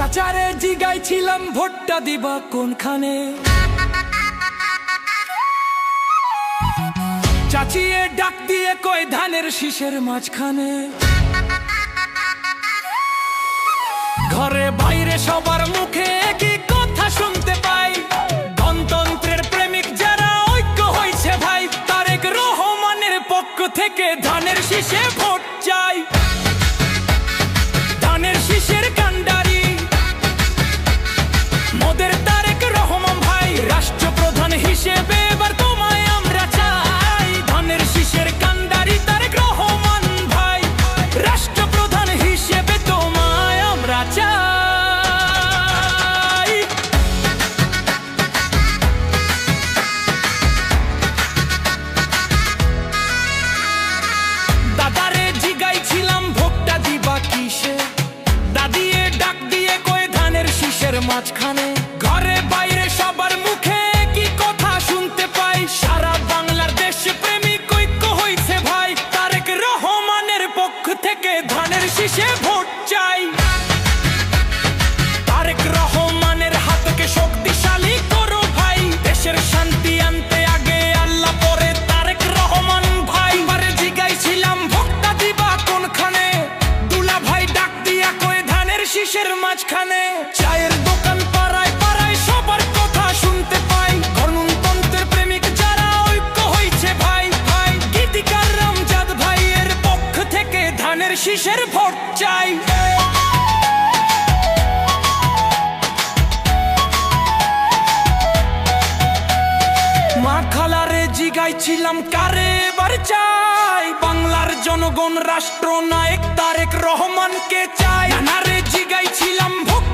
চাচারে জিগাইছিলাম ভোটটা দিবা কোনখানে, চাচিয়ে ডাক দিয়ে কয় ধানের শীষের মাঝখানে। ঘরে বাইরে সবার মুখে একই কথা শুনতে পাই, গণতন্ত্রের প্রেমিক যারা ঐক্য হয়েছে ভাই, তারেক রহমানের পক্ষ থেকে ধানের শীষে ভোট চাই। ধানের শীষের কান্ডারি মোদের তারেক রহমান ভাই, রাষ্ট্রপ্রধান হিসেবে এবার তোমায় আমরা চাই। ধানের শীষের কান্ডারি তারেক রহমান ভাই, রাষ্ট্রপ্রধান হিসেবে তোমায় আমরা চাই। দাদারে জিগাইছিলাম ভোটটা দিবা কিসে, দাদিয়ে ডাক দিয়ে কয় ধানের শীষের মাঝখানে। ঘরে বাইরে সবার মুখে কি কথা শুনতে পাই, সারা বাংলার দেশ প্রেমিক ঐক্য হইছে ভাই, তারেক রহমানের পক্ষ থেকে ধানের শীষে ভোট চাই। তারেক রহমানের হাতকে শক্তিশালী করো ভাই, দেশের শান্তি আনতে আগে আল্লাহ পরে তারেক রহমান ভাই। বারে জিগাইছিলাম ভোটটা দিবা কোনখানে, দুলা ভাই ডাক দিয়া কয় ধানের শীষের মাঝখানে। চায়ের দোকান পাড়ায় পাড়ায় সবার কথা শুনতে পাই, গণতন্ত্রের প্রেমিক যারা ঐক্য হইছে ভাই ভাই, গীতিকার রামজাদ ভাইয়ের পক্ষ থেকে ধানের শীষের ভোট চাই। মা খালারে জিগাইছিলাম কারে এবার চাই, বাংলার জনগণ রাষ্ট্রনায়ক তারেক রহমানকে চাই। নানারে জিগাইছিলাম ভোট